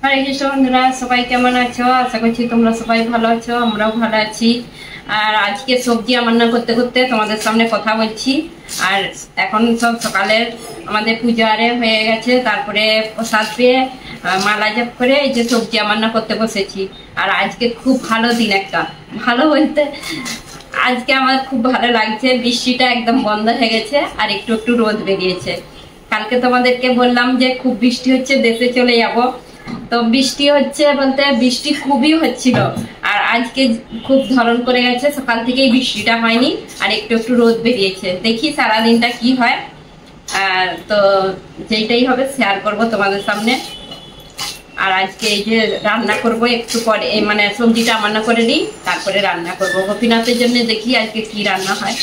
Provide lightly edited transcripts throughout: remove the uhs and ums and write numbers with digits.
হরে কৃষ্ণ বন্ধুরা, সবাই কেমন আছো? আশা করছি তোমরা সবাই ভালো আছো, আমরাও ভালো আছি। আর আজকে সবজি রান্না করতে করতে তোমাদের সামনে কথা বলছি। আর এখন সব সকালের আমাদের পূজা আরে হয়ে গেছে, তারপরে প্রসাদ পেয়ে মালা জপ করে এই যে সবজি রান্না করতে বসেছি। আর আজকে খুব ভালো দিন, একটা ভালো বলতে আজকে আমার খুব ভালো লাগছে। বৃষ্টিটা একদম বন্ধ হয়ে গেছে আর একটু একটু রোদ বেরিয়েছে। কালকে তোমাদেরকে বললাম যে খুব বৃষ্টি হচ্ছে, দেশে চলে যাব। তো বৃষ্টি হচ্ছে বলতে বৃষ্টি খুবই হচ্ছিল। আর আজকে খুব ধরন করে গেছে, সকাল থেকেই বৃষ্টিটা হয়নি আর একটু একটু রোদ বেরিয়েছে। দেখি সারাদিনটা কি হয়। আর তো যেটাই হবে শেয়ার করব তোমাদের সামনে। আর আজকে এই যে রান্না করব একটু পরে, মানে সবজিটা রান্না করে নিই, তারপরে রান্না করব গোপীনাথের জন্য। দেখি আজকে কি রান্না হয়।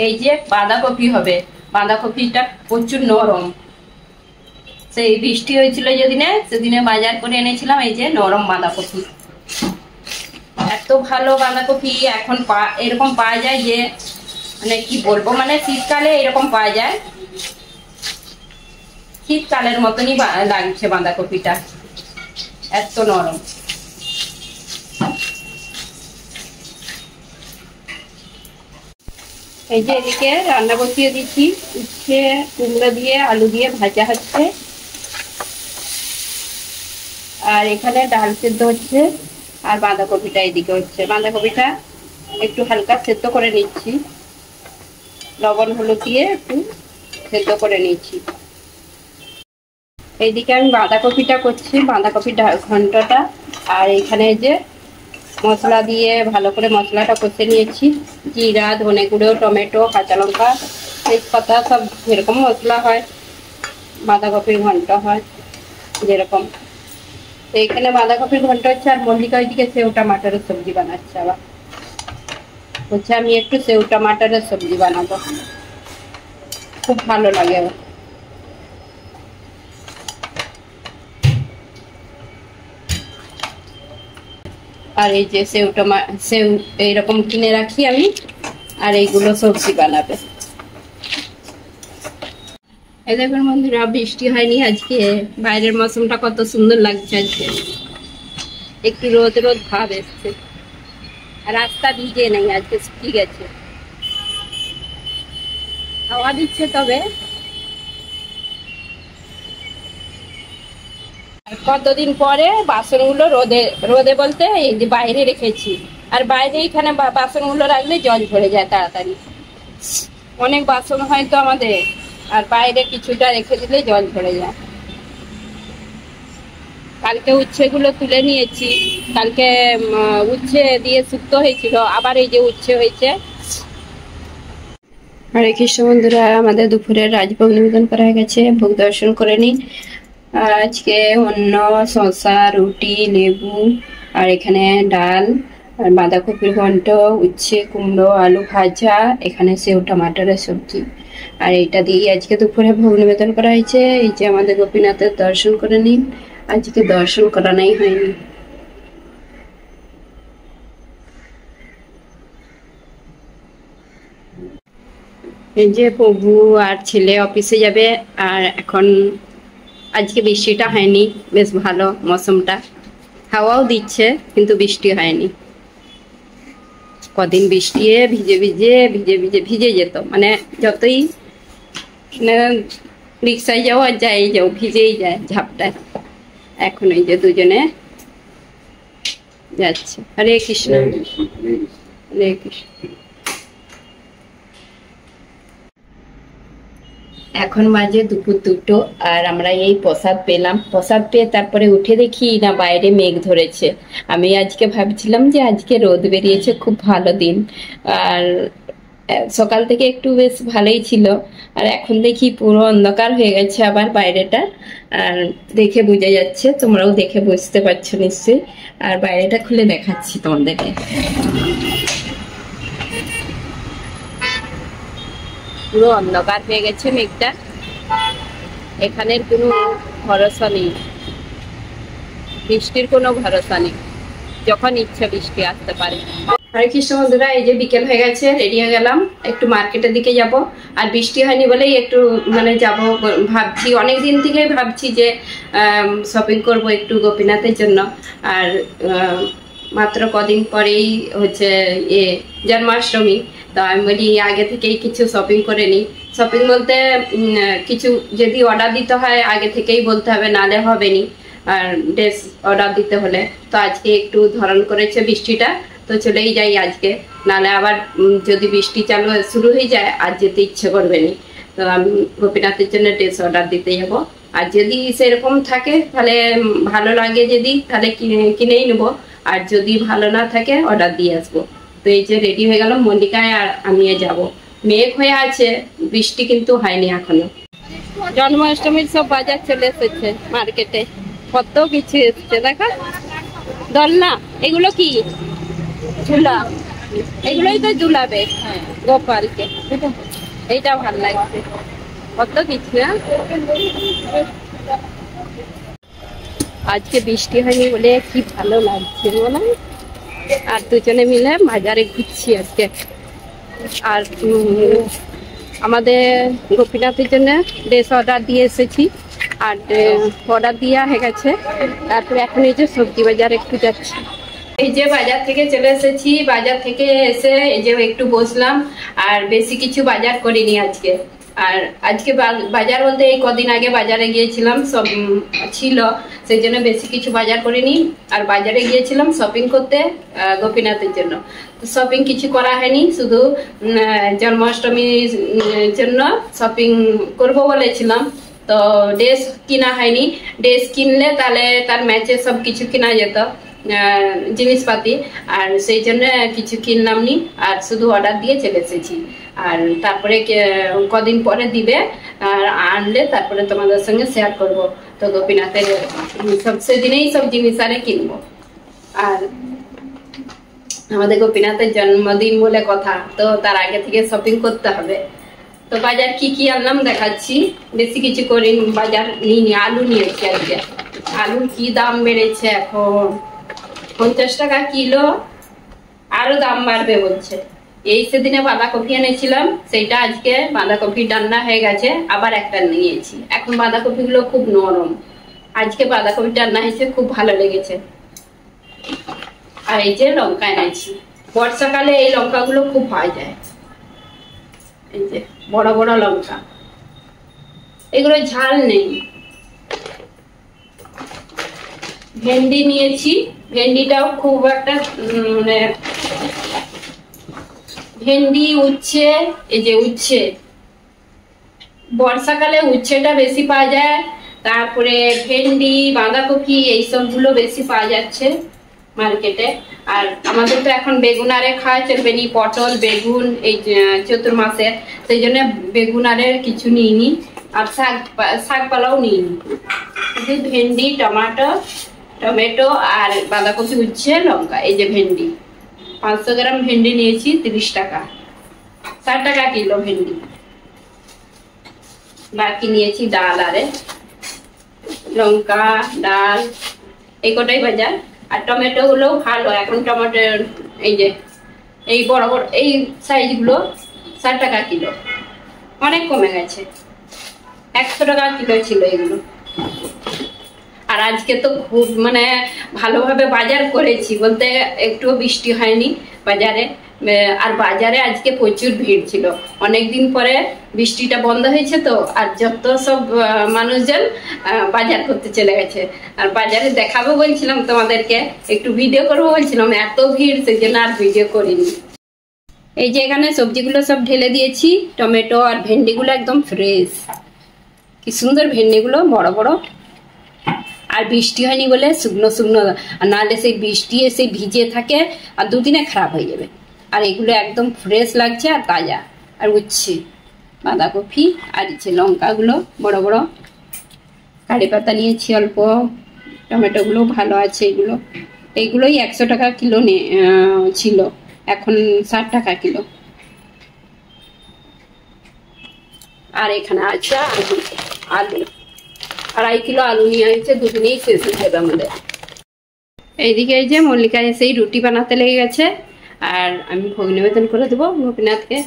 এই যে বাঁধাকপি হবে, বাঁধাকপিটা প্রচুর নরম। সেই বৃষ্টি হয়েছিল যেদিনে, সেদিনে বাজার করে এনেছিলাম এই যে নরম বাঁধাকপি। এত ভালো বাঁধাকপি এখন এরকম পাওয়া যায় যে মানে কি বলবো, মানে শীতকালে এরকম পাওয়া যায়। শীতকালের মতনই লাগছে বাঁধাকপিটা, এত নরম। এই যে এদিকে রান্না বসিয়ে দিচ্ছি, উচ্ছে কুমড়ো দিয়ে আলু দিয়ে ভাজা হচ্ছে। আর এখানে ডাল সেদ্ধ হচ্ছে, আর বাঁধাকপিটা এদিকে হচ্ছে। বাঁধাকপিটা একটু হালকা সেদ্ধ করে নিচ্ছি, লবণ হলুদ দিয়ে একটু সেদ্ধ করে নিচ্ছি। এইদিকে আমি বাঁধাকপিটা করছি, বাঁধাকপির ঘন্টটা। আর এখানে যে মশলা দিয়ে ভালো করে মশলাটা কষে নিয়েছি, জিরা, ধনে গুঁড়ো, টমেটো, কাঁচা লঙ্কা, তেজপাতা, সব যেরকম মশলা হয় বাঁধাকপির ঘন্ট হয় যেরকম। তো এখানে বাঁধাকপির ঘন্ট হচ্ছে, আর মল্লিকা ওইদিকে সেও টমাটারের সবজি বানাচ্ছে। আবার বলছে আমি একটু সেও টমাটারের সবজি বানাবো, খুব ভালো লাগে। আর এই যে সেও এইরকম কিনে রাখি আমি, আর এইগুলো সবজি বানাবে। এই দেখুন বন্ধুরা, বৃষ্টি হয়নি আজকে, বাইরের মৌসুমটা কত সুন্দর লাগছে আজকে। একটু রোদ রোদ ভাব এসছে, রাস্তা ভিজে নেই আজকে, শুকিয়ে গেছে। হাওয়া দিচ্ছে তবে। কতদিন পরে বাসনগুলো রোদে রোদে বলতে এই যে বাইরে রেখেছি। আর বাইরে এখানে বাসনগুলো রাখলে জল ঝরে যায় তাড়াতাড়ি, অনেক বাসন হয় তো আমাদের। আর বাইরে কিছুটা রেখে দিলে জল ঝরে যায়। কালকে উচ্ছেগুলো তুলে নিয়েছি, কালকে উচ্ছে দিয়ে শুক্তো হয়েছিল, আবার এই যে উচ্ছে হয়েছে। হরে কৃষ্ণ বন্ধুরা, আমাদের দুপুরের রাজভোগ নিবেদন করা হয়ে গেছে, ভোগ দর্শন করে নিন। আর আজকে অন্য শসা, রুটি, লেবু, আর এখানে ডাল, আর বাঁধাকপির ঘন্ট, উচ্ছে কুমড়ো আলু ভাজা, এখানে সেও টমাটারের সবজি। আর এইটা দিয়ে আজকে দুপুরে ভোগ নিবেদন করা হয়েছে। এই যে আমাদের গোপীনাথের দর্শন করে নিন, আজকে দর্শন করানোই হয়নি। এই যে প্রভু আর ছেলে অফিসে যাবে। আর এখন আজকে বৃষ্টিটা হয়নি, বেশ ভালো মৌসুমটা, হাওয়াও দিচ্ছে কিন্তু বৃষ্টি হয়নি। কদিন বৃষ্টি ভিজে ভিজে ভিজে ভিজে ভিজে যেত, মানে যতই রিক্সায় যাও আর যাই যাও ভিজেই যায় ঝাপটায়। এখন এই যে দুজনে যাচ্ছে। হরে কৃষ্ণ, হরে কৃষ্ণ। এখন বাজে দুপুর 2টো, আর আমরা এই প্রসাদ পেলাম। প্রসাদ পেয়ে তারপরে উঠে দেখি না বাইরে মেঘ ধরেছে। আমি আজকে ভাবছিলাম যে আজকে রোদ বেরিয়েছে, খুব ভালো দিন। আর সকাল থেকে একটু বেশ ভালোই ছিল, আর এখন দেখি পুরো অন্ধকার হয়ে গেছে আবার বাইরেটা। আর দেখে বোঝা যাচ্ছে, তোমরাও দেখে বুঝতে পারছো নিশ্চয়ই। আর বাইরেটা খুলে দেখাচ্ছি তোমাদেরকে, পুরো অন্ধকার হয়ে গেছে মেঘটা। এখানের কোনো ভরসা নেই, বৃষ্টির কোনো ভরসা নেই, যখন ইচ্ছা বৃষ্টি আসতে পারে। হরে কৃষ্ণ বন্ধুরা, এই যে বিকেল হয়ে গেছে, রেডি হয়ে গেলাম, একটু মার্কেটের দিকে যাব। আর বৃষ্টি হয়নি বলেই একটু মানে যাব ভাবছি, অনেক দিন থেকেই ভাবছি যে শপিং করব একটু গোপীনাথের জন্য। আর মাত্র কদিন পরেই হচ্ছে জন্মাষ্টমী, তো আমি বলি আগে থেকেই কিছু শপিং করে নিই। শপিং বলতে কিছু যদি অর্ডার দিতে হয় আগে থেকেই বলতে হবে, নালে হবে নি। আর ড্রেস অর্ডার দিতে হলে তো আজকে একটু ধরন করেছে বৃষ্টিটা, তো চলেই যাই আজকে, নালে আবার যদি বৃষ্টি শুরু হয়ে যায় আর যেতে ইচ্ছে করবে নি। তো আমি গোপীনাথের জন্য ড্রেস অর্ডার দিতে যাব। আর যদি সেরকম থাকে তাহলে ভালো লাগে, যদি তাহলে কিনেই নেবো, আর যদি ভালো না থাকে অর্ডার দিয়ে আসবো। তো এই যে রেডি হয়ে গেলাম, মল্লিকায় আর আমি যাব। মেঘ হয়ে আছে, বৃষ্টি কিন্তু হয়নি এখনো। জন্মাষ্টমীর সব বাজার চলে এসেছে মার্কেটে, কত কিছু এসছে দেখো। দোলনা, এগুলো কি ঝুলা? এগুলোই তো ঝুলাবে গোপালকে, এইটা ভালো লাগছে, কত কিছু। আজকে বৃষ্টি হয়নি বলে কি ভালো লাগছে বলো। আর দুজনে মিলে বাজারে ঘুরছি আজকে। আর আমাদের গোপীনাথের জন্য ড্রেস অর্ডার দিয়ে এসেছি, আর অর্ডার দেওয়া হয়ে গেছে। তারপরে এখন এই যে সবজি বাজার একটু যাচ্ছি। এই যে বাজার থেকে চলে এসেছি, বাজার থেকে এসে এই যে একটু বসলাম। আর বেশি কিছু বাজার করিনি আজকে। আর আজকে বাজার বলতে এই কদিন আগে বাজারে গিয়েছিলাম, সব ছিল, সেই জন্য বেশি কিছু বাজার করিনি। আর বাজারে গিয়েছিলাম শপিং করতে গোপীনাথের জন্য, তো শপিং কিছু করা হয়নি, শুধু জন্মাষ্টমীর জন্য শপিং করব বলেছিলাম। তো ড্রেস কিনা হয়নি, ড্রেস কিনলে তাহলে তার ম্যাচে সব কিছু কিনা যেত জিনিসপাতি, আর সেই জন্য কিছু কিনলাম নি, আর শুধু অর্ডার দিয়ে চলে এসেছি। আর তারপরে কদিন পরে দিবে, আর আনলে তারপরে তোমাদের সঙ্গে শেয়ার করব। তো গোপীনাথের সব সেদিনেই সব জিনিস আরে কিনবো। আর আমাদের গোপীনাথের জন্মদিন বলে কথা, তো তার আগে থেকে শপিং করতে হবে। তো বাজার কি কি আনলাম দেখাচ্ছি, বেশি কিছু করি বাজার নিইনি। আলু নিয়েছি আজকে, আলুর কি দাম বেড়েছে এখন, 50 টাকা কিলো, আরো দাম বাড়বে বলছে। এই সেদিনে বাঁধাকপি এনেছিলাম, সেইটা আজকে বাঁধাকপি রান্না হয়ে গেছে, আবার একটা নিয়েছি। এখন বাঁধাকপি গুলো খুব নরম, আজকে বাঁধাকপি রান্না হয়েছে, খুব ভালো লেগেছে। আর এই যে লঙ্কা এনেছি, বর্ষাকালে এই লঙ্কাগুলো খুব পাওয়া যায়, এই যে বড় বড় লঙ্কা, এগুলো ঝাল নেই। ভেন্ডি নিয়েছি, ভেন্ডিটাও খুব একটা মানে ভেন্ডি, উচ্ছে, এই যে উচ্ছে, বর্ষাকালে উচ্ছেটা বেশি পাওয়া যায়। তারপরে ভেন্ডি, বাঁধাকপি এইসব গুলো বেশি পাওয়া যাচ্ছে মার্কেটে। আর আমাদের তো এখন বেগুন আরে খাওয়া চলবে নি, পটল বেগুন এই চতুর্মাসে, সেই জন্য বেগুন আরে কিছু নিইনি। আর শাকপালাও নিইনি, শুধু ভেন্ডি, টমেটো আর বাঁধাকপি, উচ্ছে, লঙ্কা। এই যে ভেন্ডি 500 গ্রাম ভেন্ডি নিয়েছি, 30 টাকা, 60 টাকা কিলো ভেন্ডি। বাকি নিয়েছি ডাল, আরে লঙ্কা, ডাল, এই কটাই বাজার। আর টমেটো গুলো ভালো এখন, টমেটো এই যে এই বড় বড় এই সাইজ গুলো 60 টাকা কিলো, অনেক কমে গেছে, 100 টাকা কিলো ছিল এগুলো। আর আজকে তো খুব মানে ভালোভাবে বাজার করেছি বলতে, একটুও বৃষ্টি হয়নি বাজারে। আর বাজারে আজকে প্রচুর ভিড় ছিল, অনেকদিন পরে বৃষ্টিটা বন্ধ হয়েছে তো, আর যত সব মানুষজন বাজার করতে চলে গেছে। আর বাজারে দেখাবো বলছিলাম তোমাদেরকে, একটু ভিডিও করবো বলছিলাম, এত ভিড় সেই জন্য আর ভিডিও করিনি। এই যে এখানে সবজিগুলো সব ঢেলে দিয়েছি, টমেটো আর ভেন্ডিগুলো একদম ফ্রেশ, কি সুন্দর ভেন্ডিগুলো, বড় বড়। আর বৃষ্টি হয়নি বলে শুকনো শুকনো, আর নাহলে সেই বৃষ্টি এসে ভিজে থাকে আর দুদিনে খারাপ হয়ে যাবে। আর এগুলো একদম ফ্রেশ লাগছে আর তাজা। আর উচ্ছে, বাঁধাকপি, আর ইচ্ছে লঙ্কাগুলো বড় বড়, কারি পাতা নিয়েছি অল্প, টমেটোগুলো ভালো আছে। এইগুলোই 100 টাকা কিলো ছিল, এখন 60 টাকা কিলো। আর এখানে আছে আলু, 2.5 কিলো আলু নিয়ে হয়েছে, দুদিনেই শেষ হয়ে যাবে আমাদের। এইদিকে এই যে মল্লিকা এসেই রুটি বানাতে লেগে গেছে। আর আমি ভোগ নিবেদন করে দেবো গোপীনাথকে।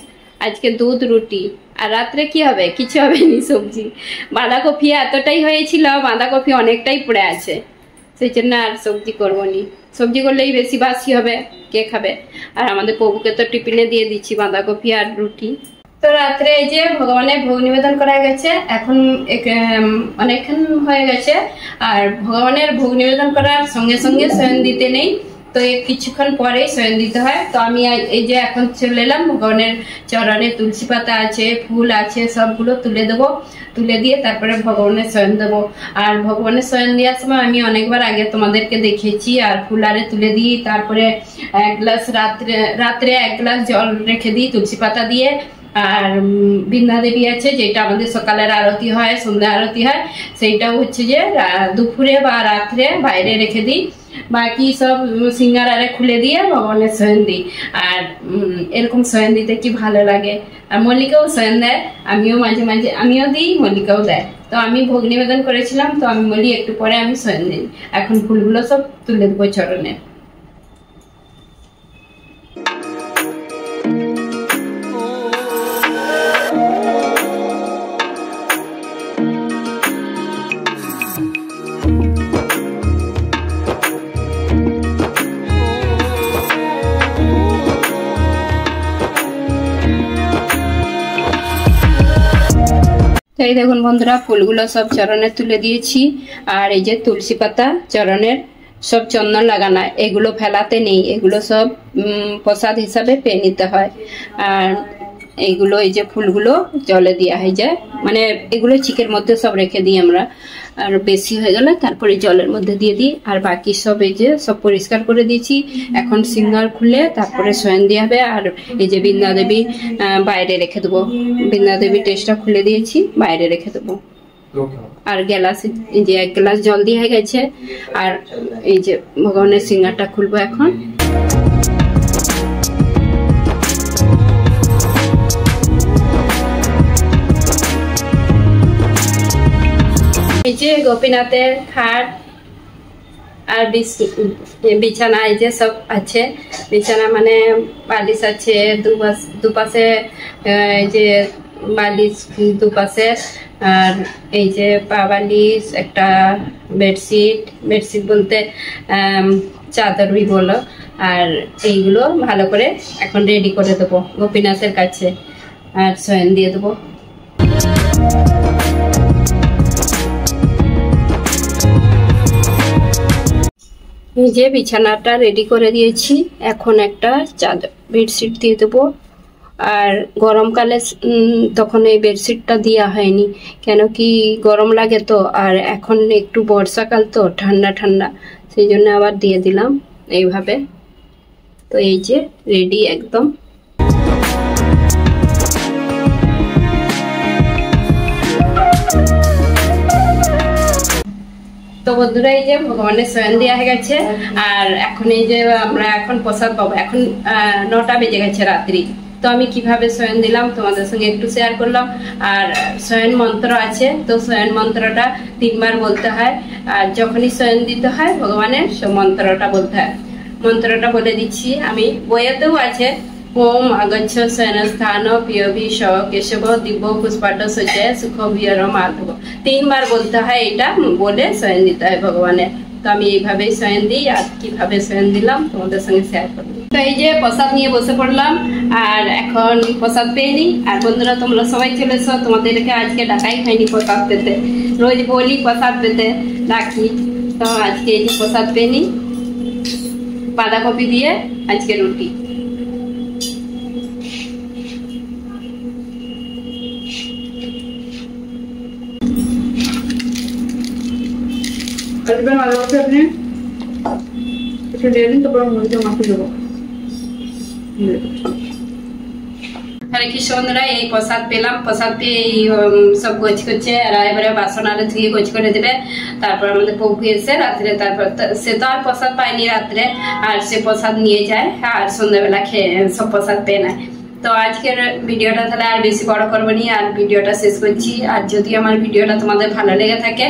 আজকে দুধ রুটি, আর রাত্রে কি হবে? কিছু হবে নি, সবজি। বাঁধাকপি এতটাই হয়েছিল, বাঁধাকপি অনেকটাই পড়ে আছে, সেই জন্য আর সবজি করবো নি। সবজি করলেই বেশি বাসি হবে, কে খাবে? আর আমাদের প্রভুকে তো টিফিনে দিয়ে দিচ্ছি বাঁধাকপি আর রুটি। তো রাত্রে এই যে ভগবানের ভোগ নিবেদন করা গেছে, এখন অনেকক্ষণ হয়ে গেছে। আর ভগবানের ভোগ নিবেদন করার সঙ্গে সঙ্গে শয়ন দিতে নেই, তো কিছুক্ষণ পরেই শয়ন দিতে হয়। তো আমি এই যে এখন চলে এলাম, ভগবানের চরণে তুলসী পাতা আছে, ফুল আছে, সবগুলো তুলে দেবো। তুলে দিয়ে তারপরে ভগবানের শয়ন দেবো। আর ভগবানের শয়ন দেওয়ার সময় আমি অনেকবার আগে তোমাদেরকে দেখেছি। আর ফুল আরে তুলে দিই, তারপরে এক গ্লাস রাত্রে এক গ্লাস জল রেখে দিই তুলসী পাতা দিয়ে। আর বৃন্দা দেবী আছে, যেটা আমাদের সকালের আরতি হয়, সন্ধ্যা আরতি হয়, সেইটাও হচ্ছে যে দুপুরে বা রাত্রে বাইরে রেখে দিই। বাকি সব সিঙ্গার আরে খুলে দিয়ে ভগবানের শয়ন দিই। আর এরকম শয়ন দিতে কি ভালো লাগে। আর মল্লিকাও শয়ন দেয়, আমিও মাঝে মাঝে আমিও দিই, মল্লিকাও দেয়। তো আমি ভোগ নিবেদন করেছিলাম, তো আমি বলি একটু পরে আমি শয়ন দিই। এখন ফুলগুলো সব তুলে দেবো চরণে। এই দেখুন বন্ধুরা, ফুলগুলো সব চরণে তুলে দিয়েছি। আর এই যে তুলসী পাতা চরণের সব চন্দন লাগানো, এগুলো ফেলাতে নেই, এগুলো সব প্রসাদ হিসাবে পেয়ে নিতে হয়। আর এইগুলো এই যে ফুলগুলো জলে দেওয়া হয়ে যায়, মানে এগুলো চিকের মধ্যে সব রেখে দিই আমরা। আর বেশি হয়ে গেলে তারপরে জলের মধ্যে দিয়ে দিই। আর বাকি সব এই যে সব পরিষ্কার করে দিয়েছি। এখন সিঙ্গার খুলে তারপরে শয়ন দিয়ে হবে। আর এই যে বৃন্দা দেবী বাইরে রেখে দেবো, বৃন্দা দেবীর টেস্টটা খুলে দিয়েছি, বাইরে রেখে দেবো। আর গ্লাস এই যে এক গ্লাস জল দিয়ে গেছে। আর এই যে ভগবানের সিঙ্গারটা খুলবো এখন। এই যে গোপীনাথের খাট আর বিছানা এই যে সব আছে। বিছানা মানে বালিশ আছে দুপাশে, এই যে বালিশ দুপাশে। আর এই যে পা বালিশ, একটা বেডশিট বলতে চাদরই বলো। আর এইগুলো ভালো করে এখন রেডি করে দেবো গোপীনাথের কাছে, আর শয়ন দিয়ে দেবো। এই যে বিছানাটা রেডি করে দিয়েছি, এখন একটা চাদর বেডশিট দিয়ে দেবো। আর গরমকালে তখন এই বেডশিটটা দেওয়া হয়নি, কেন কি গরম লাগে তো। আর এখন একটু বর্ষাকাল তো, ঠান্ডা ঠান্ডা, সেই জন্য আবার দিয়ে দিলাম এইভাবে। তো এই যে রেডি একদম। তো বন্ধুরা, এই যে ভগবানের শয়ন দেওয়া হয়ে গেছে। আর এখন এই যে আমরা এখন প্রসাদ পাবো। এখন 9টা বেজে গেছে রাত্রি। তো আমি কিভাবে শয়ন দিলাম তোমাদের সঙ্গে একটু শেয়ার করলাম। আর শয়ন মন্ত্র আছে, তো শয়ন মন্ত্রটা 3 বার বলতে হয়। আর যখনই শয়ন দিতে হয় ভগবানের মন্ত্রটা বলতে হয়। মন্ত্রটা বলে দিচ্ছি আমি, বইয়েতেও আছে। ওম আগচ্ছ শয়নস্থান পিয়ভি স কেশব দিব্য পুষ্পাট সজ্জায় সুখ বিহর মাধব। 3 বার বলতে হয়, এটা বলে শয়ন দিতে হয় ভগবানের। তো আমি এইভাবেই শয়ন দিই। আর কিভাবে শয়ন দিলাম তোমাদের সঙ্গে শেয়ার করবো। তো এই যে প্রসাদ নিয়ে বসে পড়লাম, আর এখন প্রসাদ পেয়ে নিই। আর বন্ধুরা, তোমরা সবাই চলে এসো, তোমাদেরকে আজকে ডাকাই খাইনি প্রসাদ পেতে। রোজ বলি প্রসাদ পেতে ডাকি, তো আজকে এই যে প্রসাদ পেয়ে নিই। বাঁধাকপি দিয়ে আজকে রুটি। আপনি একটু দিয়ে দিন, তারপর মাখে দেবো। হরে কৃষ্ণ বন্ধুরা, এই প্রসাদ পেলাম। প্রসাদ পেয়ে এই সব গোছ করছে। আর এবারে বাসন আরে ধুয়ে গোছ করে দেবে। তারপর আমাদের প্রভু এসে রাত্রে, তারপর সে তো আর প্রসাদ পায়নি রাত্রে, আর সে প্রসাদ নিয়ে যায়। আর সন্ধ্যাবেলা খেয়ে সব প্রসাদ পেয়ে নেয়। তো আজকের ভিডিওটা তাহলে আর বেশি বড় করবো নি, আর ভিডিওটা শেষ করছি। আর যদি আমার ভিডিওটা তোমাদের ভালো লেগে থাকে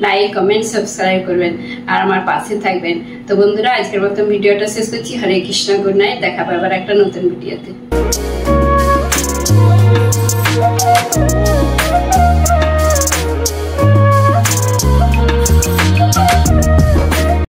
লাইক কমেন্ট সাবস্ক্রাইব করবেন আর আমার পাশে থাকবেন। তো বন্ধুরা আজকের মতো ভিডিওটা শেষ করছি। হরে কৃষ্ণ, গুড নাইট, দেখা পাবে আবার একটা নতুন ভিডিওতে।